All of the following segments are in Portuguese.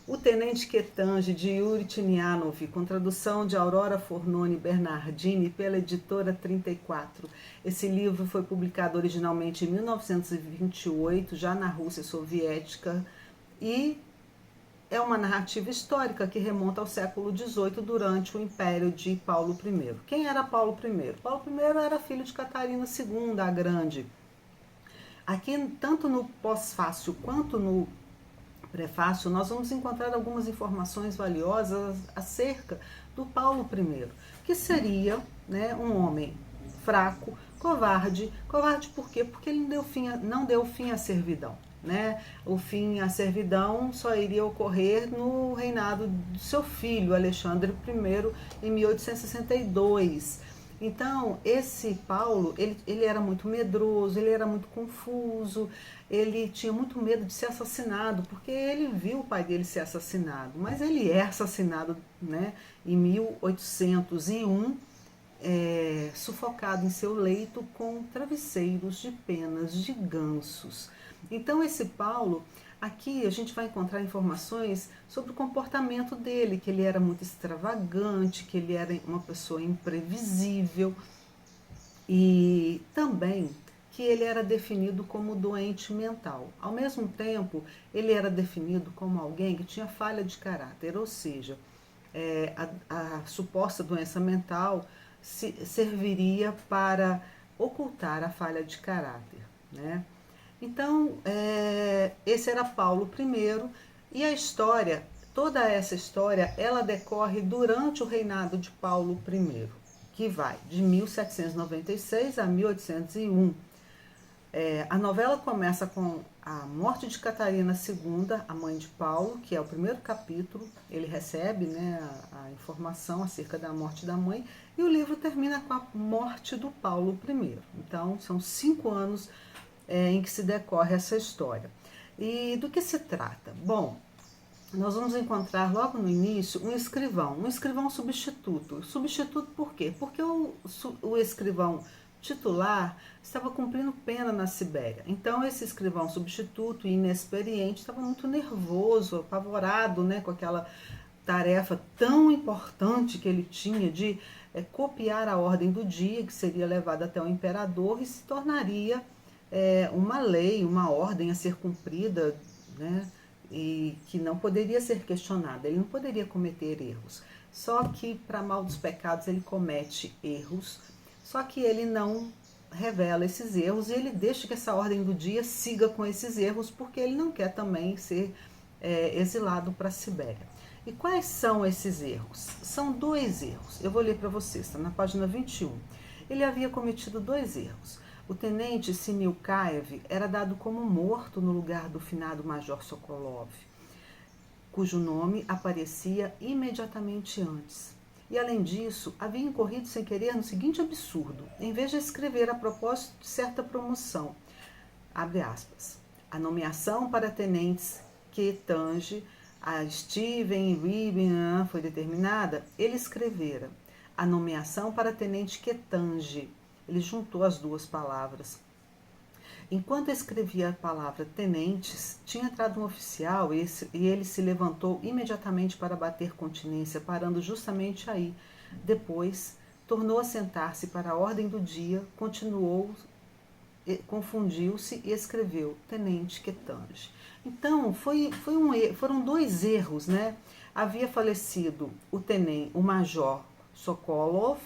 O Tenente Quetange, de Yuri Tinianov, com tradução de Aurora Fornoni Bernardini, pela editora 34. Esse livro foi publicado originalmente em 1928, já na Rússia Soviética, e é uma narrativa histórica que remonta ao século XVIII, durante o império de Paulo I. Quem era Paulo I? Paulo I era filho de Catarina II, a Grande. Aqui, tanto no pós-fácio quanto no prefácio, nós vamos encontrar algumas informações valiosas acerca do Paulo I, que seria, né, um homem fraco, covarde. Covarde por quê? Porque ele não deu fim à servidão. Né? O fim à servidão só iria ocorrer no reinado do seu filho, Alexandre I, em 1862. Então, esse Paulo, ele era muito medroso, ele era muito confuso, ele tinha muito medo de ser assassinado, porque ele viu o pai dele ser assassinado, mas ele é assassinado, né, em 1801, sufocado em seu leito com travesseiros de penas de gansos. Então, esse Paulo, aqui a gente vai encontrar informações sobre o comportamento dele, que ele era muito extravagante, que ele era uma pessoa imprevisível, e também que ele era definido como doente mental. Ao mesmo tempo, ele era definido como alguém que tinha falha de caráter, ou seja, a suposta doença mental serviria para ocultar a falha de caráter, né? Então, esse era Paulo I, e a história, toda essa história, ela decorre durante o reinado de Paulo I, que vai de 1796 a 1801. A novela começa com a morte de Catarina II, a mãe de Paulo, que é o primeiro capítulo. Ele recebe, né, a informação acerca da morte da mãe, e o livro termina com a morte do Paulo I. Então, são 5 anos em que se decorre essa história. E do que se trata? Bom, nós vamos encontrar logo no início um escrivão substituto. Substituto por quê? Porque o escrivão titular estava cumprindo pena na Sibéria. Então, esse escrivão substituto, inexperiente, estava muito nervoso, apavorado, né, com aquela tarefa tão importante que ele tinha de copiar a ordem do dia, que seria levada até o imperador e se tornaria uma lei, uma ordem a ser cumprida, né, e que não poderia ser questionada. Ele não poderia cometer erros. Só que, para mal dos pecados, ele comete erros, só que ele não revela esses erros, e ele deixa que essa ordem do dia siga com esses erros, porque ele não quer também ser exilado para a Sibéria. E quais são esses erros? São 2 erros. Eu vou ler para vocês, está na página 21. Ele havia cometido 2 erros. O tenente Sinilkaev era dado como morto no lugar do finado major Sokolov, cujo nome aparecia imediatamente antes. E, além disso, havia incorrido sem querer no seguinte absurdo: em vez de escrever a propósito de certa promoção, abre aspas, a nomeação para tenentes Quetange, a Steven Ribben foi determinada, ele escrevera a nomeação para tenente Quetange. Ele juntou as 2 palavras. Enquanto escrevia a palavra tenentes, tinha entrado um oficial e ele se levantou imediatamente para bater continência, parando justamente aí. Depois, tornou a sentar-se para a ordem do dia, continuou, confundiu-se e escreveu tenente Quetange. Então, foram 2 erros, né? Havia falecido o major Sokolov,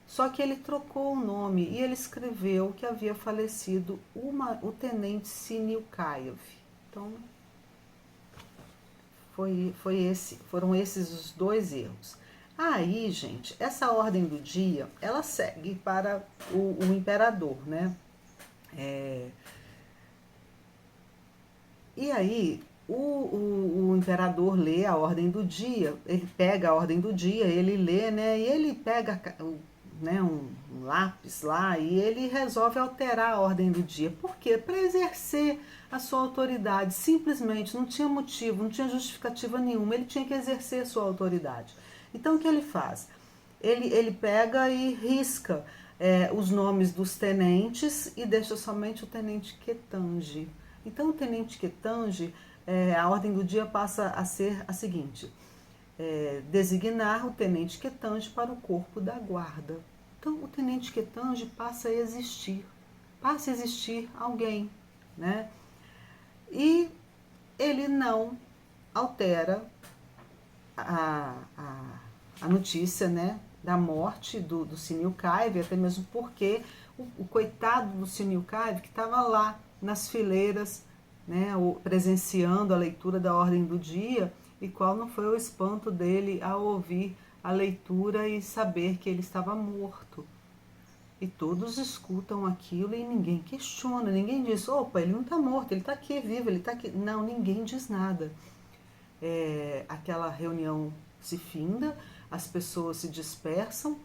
só que ele trocou o nome e ele escreveu que havia falecido o tenente Sinilkaev. Então, foram esses os 2 erros. Aí, gente, essa ordem do dia, ela segue para o imperador, né? E aí, o imperador lê a ordem do dia, ele pega a ordem do dia, ele lê, né? E ele pega um lápis lá e ele resolve alterar a ordem do dia. Por quê? Para exercer a sua autoridade. Simplesmente, não tinha motivo, não tinha justificativa nenhuma, ele tinha que exercer a sua autoridade. Então, o que ele faz? Ele pega e risca os nomes dos tenentes e deixa somente o tenente Quetange. Então, o tenente Quetange a ordem do dia passa a ser a seguinte: designar o tenente Quetange para o corpo da guarda. Então, o tenente Quetange passa a existir alguém, né? E ele não altera a notícia, né, da morte do Sinilcaive, até mesmo porque o coitado do Sinilcaive, que estava lá nas fileiras, né, presenciando a leitura da ordem do dia, e qual não foi o espanto dele ao ouvir a leitura e saber que ele estava morto. E todos escutam aquilo e ninguém questiona, ninguém diz: opa, ele não está morto, ele está aqui vivo, ele está aqui. Não, ninguém diz nada. Aquela reunião se finda, as pessoas se dispersam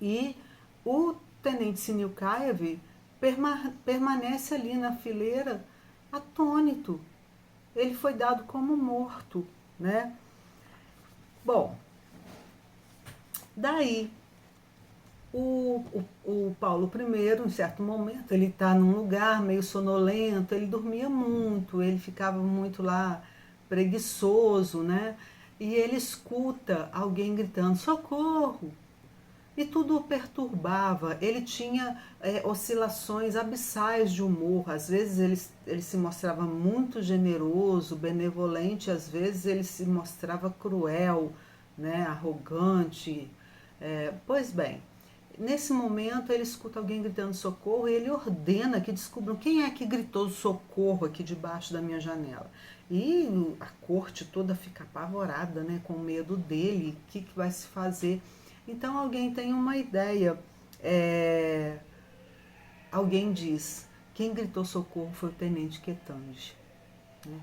e o tenente Sinilcaive permanece ali na fileira atônito. Ele foi dado como morto, né? Bom, daí o Paulo I, em certo momento, ele está num lugar meio sonolento, ele dormia muito, ele ficava muito lá preguiçoso, né? E ele escuta alguém gritando: socorro! E tudo o perturbava. Ele tinha oscilações abissais de humor. Às vezes ele se mostrava muito generoso, benevolente, às vezes ele se mostrava cruel, né, arrogante. Pois bem, nesse momento ele escuta alguém gritando socorro e ele ordena que descubram quem é que gritou socorro aqui debaixo da minha janela. E a corte toda fica apavorada, né, com medo dele. O que vai se fazer? Então alguém tem uma ideia. Alguém diz: quem gritou socorro foi o tenente Quetange. Né?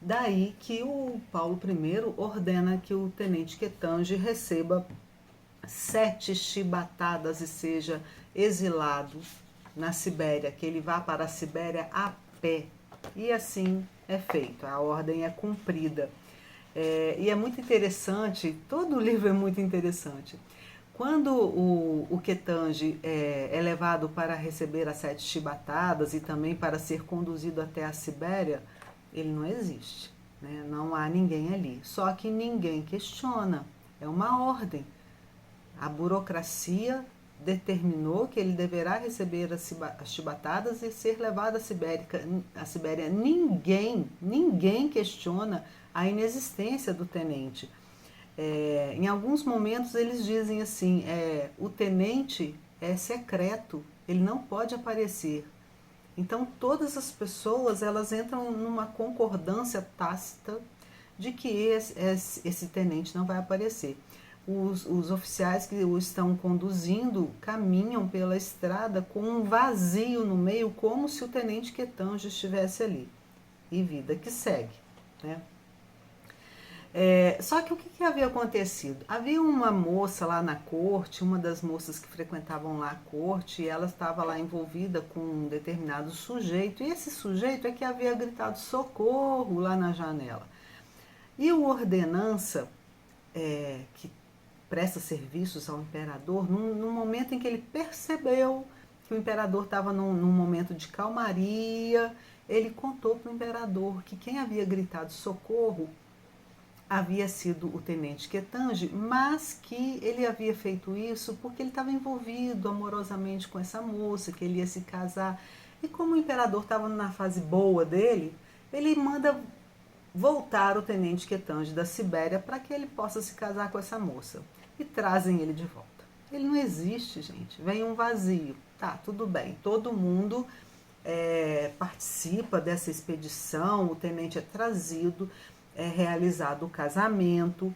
Daí que o Paulo I ordena que o tenente Quetange receba 7 chibatadas e seja exilado na Sibéria, que ele vá para a Sibéria a pé. E assim é feito, a ordem é cumprida. E é muito interessante, todo o livro é muito interessante. Quando o Quetange é levado para receber as 7 chibatadas e também para ser conduzido até a Sibéria, ele não existe, né? Não há ninguém ali. Só que ninguém questiona, é uma ordem. A burocracia determinou que ele deverá receber as chibatadas e ser levado à Sibéria. Ninguém questiona a inexistência do tenente. Em alguns momentos eles dizem assim: o tenente é secreto, ele não pode aparecer. Então todas as pessoas elas entram numa concordância tácita de que esse tenente não vai aparecer. Os oficiais que o estão conduzindo caminham pela estrada com um vazio no meio, como se o tenente Quetange estivesse ali. E vida que segue, né? Só que o que havia acontecido? Havia uma moça lá na corte, uma das moças que frequentavam lá a corte, e ela estava lá envolvida com um determinado sujeito, e esse sujeito é que havia gritado socorro lá na janela. E o ordenança, que presta serviços ao imperador, num momento em que ele percebeu que o imperador estava num momento de calmaria, ele contou para o imperador que quem havia gritado socorro havia sido o tenente Quetange, mas que ele havia feito isso porque ele estava envolvido amorosamente com essa moça, que ele ia se casar. E como o imperador estava na fase boa dele, ele manda voltar o tenente Quetange da Sibéria para que ele possa se casar com essa moça. E trazem ele de volta. Ele não existe, gente. Vem um vazio. Tá, tudo bem. Todo mundo participa dessa expedição, o tenente é trazido, é realizado o casamento,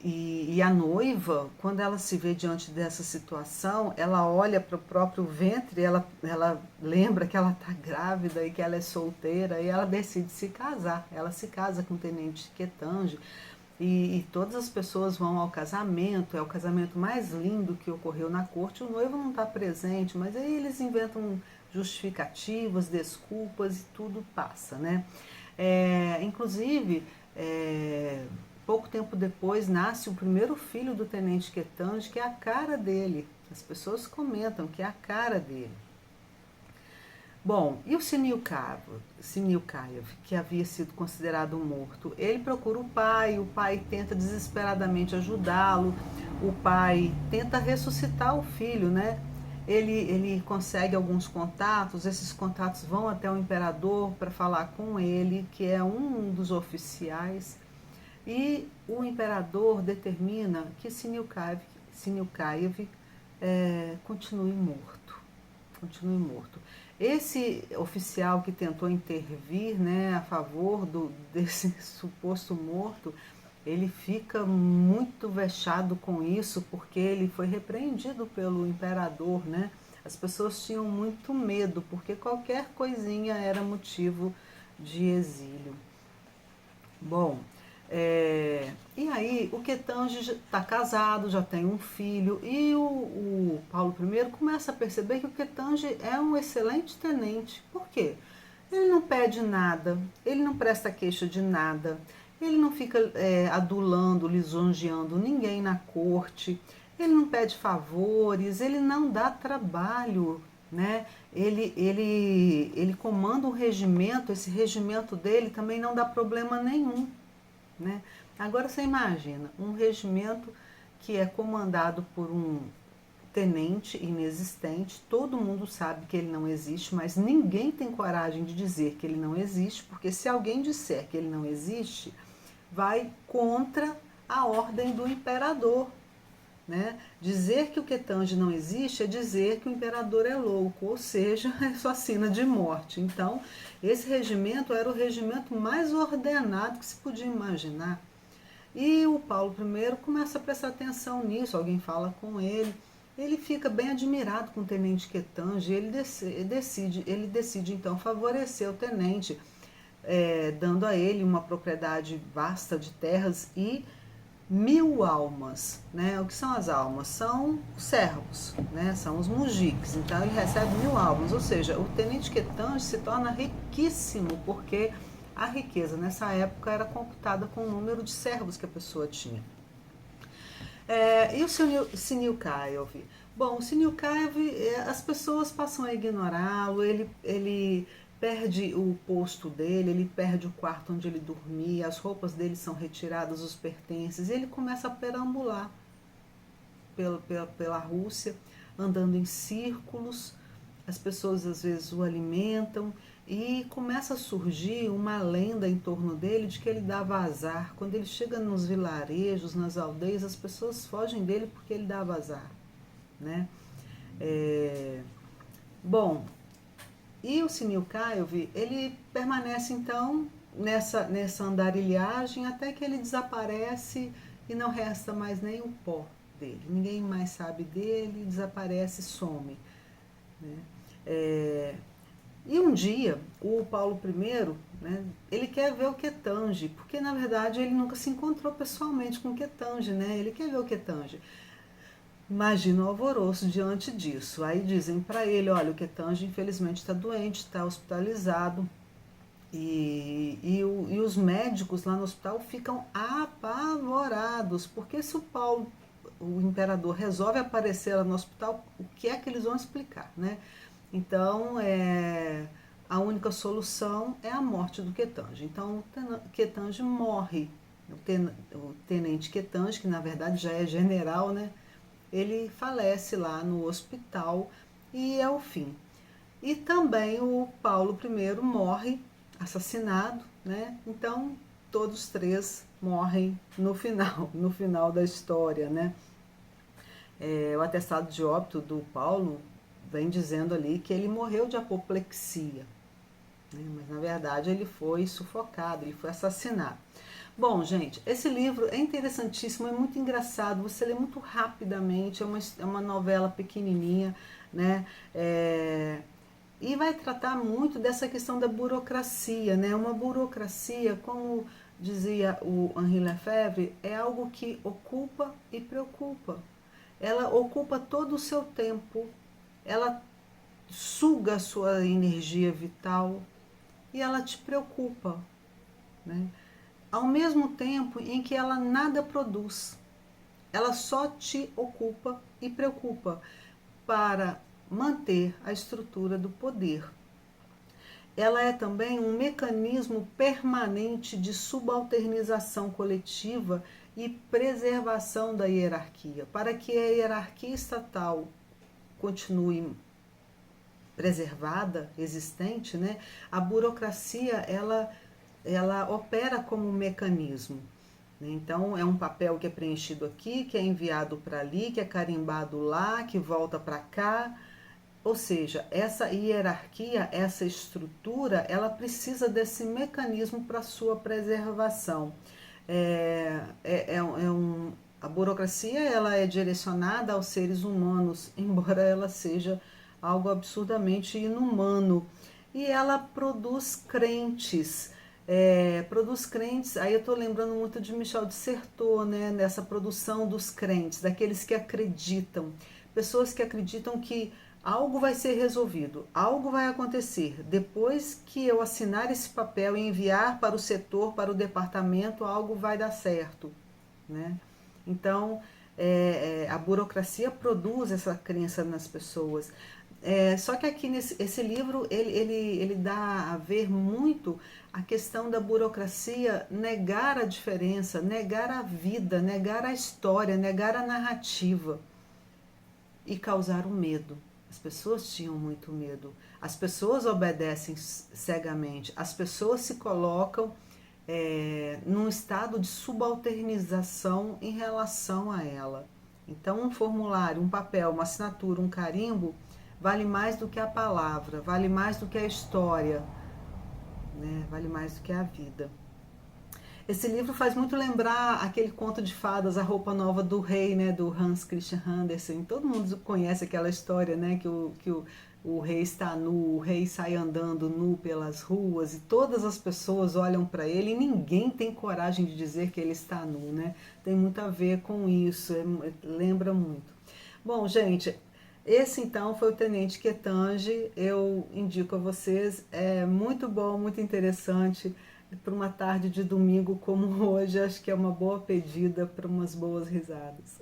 e a noiva, quando ela se vê diante dessa situação, ela olha para o próprio ventre, ela lembra que ela está grávida e que ela é solteira, e ela decide se casar. Ela se casa com o tenente Quetange, e todas as pessoas vão ao casamento. É o casamento mais lindo que ocorreu na corte. O noivo não está presente, mas aí eles inventam justificativas, desculpas, e tudo passa, né? Inclusive, pouco tempo depois nasce o primeiro filho do tenente Quetange, que é a cara dele. As pessoas comentam que é a cara dele. Bom, e o Sinilkaev, que havia sido considerado morto, ele procura o pai tenta desesperadamente ajudá-lo, o pai tenta ressuscitar o filho, né? Ele consegue alguns contatos, esses contatos vão até o imperador para falar com ele, que é um dos oficiais, e o imperador determina que Sinilkaev continue morto. Continue morto. Esse oficial que tentou intervir, né, a favor desse suposto morto, ele fica muito vexado com isso, porque ele foi repreendido pelo imperador, né? As pessoas tinham muito medo, porque qualquer coisinha era motivo de exílio. Bom, e aí o Ketanji está casado, já tem um filho, e o Paulo I começa a perceber que o Ketanji é um excelente tenente. Por quê? Ele não pede nada, ele não presta queixa de nada, ele não fica adulando, lisonjeando ninguém na corte, ele não pede favores, ele não dá trabalho, né? Ele comanda um regimento, esse regimento dele também não dá problema nenhum, né? Agora você imagina, um regimento que é comandado por um tenente inexistente, todo mundo sabe que ele não existe, mas ninguém tem coragem de dizer que ele não existe, porque se alguém disser que ele não existe, vai contra a ordem do imperador, né? Dizer que o Ketanji não existe é dizer que o imperador é louco, ou seja, é sua sina de morte. Então, esse regimento era o regimento mais ordenado que se podia imaginar. E o Paulo I começa a prestar atenção nisso, alguém fala com ele fica bem admirado com o tenente Ketanji, ele decide então favorecer o tenente, dando a ele uma propriedade vasta de terras e 1000 almas, né? O que são as almas? São os servos, né? São os mujiques. Então ele recebe 1000 almas, ou seja, o tenente Ketanji se torna riquíssimo, porque a riqueza nessa época era computada com o número de servos que a pessoa tinha. E o Sinilkaev? Bom, o Sinilkaev, as pessoas passam a ignorá-lo, ele perde o posto dele, ele perde o quarto onde ele dormia, as roupas dele são retiradas, os pertences, e ele começa a perambular pela Rússia, andando em círculos, as pessoas às vezes o alimentam, e começa a surgir uma lenda em torno dele de que ele dava azar. Quando ele chega nos vilarejos, nas aldeias, as pessoas fogem dele porque ele dava azar, né? Bom, e o Sinilkaev, ele permanece então nessa andarilhagem até que ele desaparece e não resta mais nem o pó dele. Ninguém mais sabe dele, desaparece, some, né? E um dia, o Paulo I, né, ele quer ver o Ketanji, porque na verdade ele nunca se encontrou pessoalmente com o Ketanji, né? Ele quer ver o Ketanji. Imagina o alvoroço diante disso. Aí dizem para ele, olha, o Ketanji infelizmente está doente, está hospitalizado, e os médicos lá no hospital ficam apavorados, porque se o imperador resolve aparecer lá no hospital, o que é que eles vão explicar, né? Então, a única solução é a morte do Ketanji. Então, o Ketanji morre. O tenente Ketanji, que na verdade já é general, né? Ele falece lá no hospital e é o fim. E também o Paulo I morre assassinado, né? Então, todos três morrem no final da história, né? O atestado de óbito do Paulo vem dizendo ali que ele morreu de apoplexia, né? Mas na verdade ele foi sufocado, ele foi assassinado. Bom, gente, esse livro é interessantíssimo, é muito engraçado, você lê muito rapidamente, é uma novela pequenininha, né? E vai tratar muito dessa questão da burocracia, né? Uma burocracia, como dizia o Henri Lefebvre, é algo que ocupa e preocupa. Ela ocupa todo o seu tempo, ela suga a sua energia vital e ela te preocupa, né? Ao mesmo tempo em que ela nada produz, ela só te ocupa e preocupa para manter a estrutura do poder. ela é também um mecanismo permanente de subalternização coletiva e preservação da hierarquia. Para que a hierarquia estatal continue preservada, existente, né, a burocracia ela opera como um mecanismo. Então, é um papel que é preenchido aqui, que é enviado para ali, que é carimbado lá, que volta para cá. Ou seja, essa hierarquia, essa estrutura, ela precisa desse mecanismo para sua preservação. A burocracia ela é direcionada aos seres humanos, embora ela seja algo absurdamente inumano. E ela produz crentes, aí eu estou lembrando muito de Michel de Certeau, né, nessa produção dos crentes, daqueles que acreditam, pessoas que acreditam que algo vai ser resolvido, algo vai acontecer, depois que eu assinar esse papel e enviar para o setor, para o departamento, algo vai dar certo, né? Então, a burocracia produz essa crença nas pessoas. Só que aqui esse livro ele dá a ver muito a questão da burocracia negar a diferença, negar a vida, negar a história, negar a narrativa e causar o medo. As pessoas tinham muito medo. As pessoas obedecem cegamente. As pessoas se colocam num estado de subalternização em relação a ela. Então, um formulário, um papel, uma assinatura, um carimbo vale mais do que a palavra, vale mais do que a história, né? Vale mais do que a vida. Esse livro faz muito lembrar aquele conto de fadas, A Roupa Nova do Rei, né, do Hans Christian Andersen. Todo mundo conhece aquela história, né, que o rei está nu, o rei sai andando nu pelas ruas e todas as pessoas olham para ele e ninguém tem coragem de dizer que ele está nu, né? Tem muito a ver com isso, lembra muito. Bom, gente, esse então foi o Tenente Ketanji, eu indico a vocês, é muito bom, muito interessante, para uma tarde de domingo como hoje, acho que é uma boa pedida para umas boas risadas.